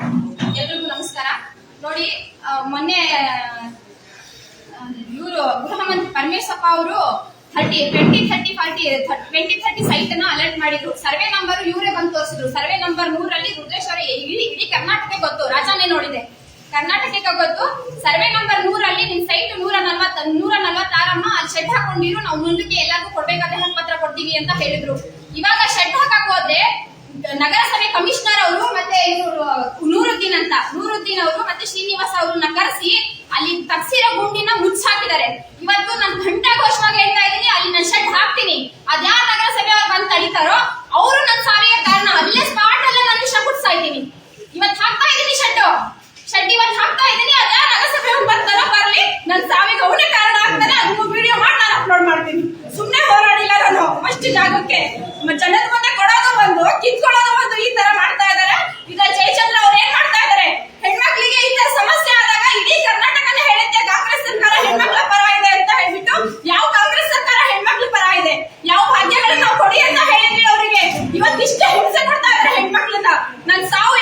ಎಲ್ರಿಗೂ ನಮಸ್ಕಾರ. ನೋಡಿ, ಮೊನ್ನೆ ಇವರು ಗೃಹ ಮಂತ್ರಿ ಪರಮೇಶ್ವರಪ್ಪ ಅವರು 2030 ಸೈಟ್ ಅನ್ನ ಅಲರ್ಟ್ ಮಾಡಿದ್ರು. ಸರ್ವೆ ನಂಬರ್ ಇವರೇ ಬಂದು ತೋರಿಸಿದ್ರು. ಸರ್ವೆ ನಂಬರ್ 100 ರುದ್ರೇಶ್ವರ ಇಡೀ ಕರ್ನಾಟಕ ಗೊತ್ತು, ರಾಜಾನೇ ನೋಡಿದೆ, ಕರ್ನಾಟಕಕ್ಕೆ ಗೊತ್ತು. ಸರ್ವೆ ನಂಬರ್ 100 ನಿಮ್ ಸೈಟ್ 146 ಅಲ್ಲಿ ಶೆಡ್ ಹಾಕೊಂಡಿರು, ನಾವು ಮುಂದಕ್ಕೆ ಎಲ್ಲರಿಗೂ ಕೊಡ್ಬೇಕಾದ ಹಕ್ಕುಪತ್ರ ಕೊಡ್ತೀವಿ ಅಂತ ಹೇಳಿದ್ರು. ಇವಾಗ ಶೆಡ್ ಹಾಕಕ್ ಹೋದ್ರೆ ನಗರಸಭೆ ಕಮಿಷನರ್ ಅವರು ಮತ್ತೆ ಇವರು ನೂರುದ್ದೀನ್ ಅವರು ಮತ್ತೆ ಶ್ರೀನಿವಾಸ್ ಅವ್ರನ್ನ ಕರೆಸಿ ಅಲ್ಲಿ ತಗ್ಸಿರೋ ಗುಂಡಿನ ಮುಚ್ಚಾಕಿದ್ದಾರೆ. ಇವತ್ತು ನಾನು ಘಂಟಾಘೋಷವಾಗಿ ಹೇಳ್ತಾ ಇದ್ದೀನಿ, ಅಲ್ಲಿ ನಾನು ಶೆಡ್ ಹಾಕ್ತೀನಿ. ಅದ್ಯಾರ ನಗರಸಭೆ ಅವ್ರು ಬಂದು ತಡೀತಾರೋ ಅವರು ನನ್ನ ಸಾವಿಗೆ ಕಾರಣ. ಅಲ್ಲೇ ಸ್ಪಾಟ್ ಅಲ್ಲೇ ನಾನು ವಿಷ ಕುಟ್ಸ್ತಾ ಇದ್ದೀನಿ. ಇವತ್ತು ಹಾಕ್ತಾ ಇದ್ದೀನಿ ಶೆಡ್ ಇವತ್ತು ಹಾಕ್ತಾ ಇದ್ದೀನಿ. ಅದ್ಯಾರ ನಗರಸಭೆ ಅವ್ರು ಬರ್ತಾರೋ ಬರ್ಲಿ, ನನ್ನ ಸಾವಿಗೆ ಅವನೇ ಕಾರಣ ಆಗ್ತಾನೆ. ಅದನ್ನು ವಿಡಿಯೋ ಮಾಡಿ ನಾನು ಅಪ್ಲೋಡ್ ಮಾಡ್ತೀನಿ. ಸುಮ್ನೆ ಹೋರಾಡಿಲ್ಲ ನಾನು ಅಷ್ಟು ಜಾಗಕ್ಕೆ. ಜನದ ಮುಂದೆ ಕೊಡೋದು ಒಂದು, ಕಿತ್ಕೊಳ್ಳೋದು ಒಂದು, ಈ ತರ ಮಾಡ್ತಾ ಇದಾರೆ. ಈಗ ಜಯಚಂದ್ರ ಅವ್ರು ಏನ್ ಮಾಡ್ತಾ ಇದಾರೆ, ಹೆಣ್ಮಕ್ಳಿಗೆ ಈ ತರ ಸಮಸ್ಯೆ ಆದಾಗ ಇಡೀ ಕರ್ನಾಟಕನೇ ಹೇಳುತ್ತೆ ಕಾಂಗ್ರೆಸ್ ಸರ್ಕಾರ ಹೆಣ್ಮಕ್ಳ ಪರ ಇದೆ ಅಂತ ಹೇಳ್ಬಿಟ್ಟು. ಯಾವ ಕಾಂಗ್ರೆಸ್ ಸರ್ಕಾರ ಹೆಣ್ಮಕ್ಳ ಪರ ಇದೆ? ಯಾವ ಭಾಗ್ಯಗಳನ್ನ ನಾವು ಕೊಡಿ ಅಂತ ಹೇಳಿದ್ವಿ ಅವರಿಗೆ. ಇವತ್ತಿಷ್ಟೇ ಹಿಂಸೆ ಕೊಡ್ತಾ ಇದಾರೆ ಹೆಣ್ಮಕ್ಳನ್ನ. ನನ್ ಸಾವು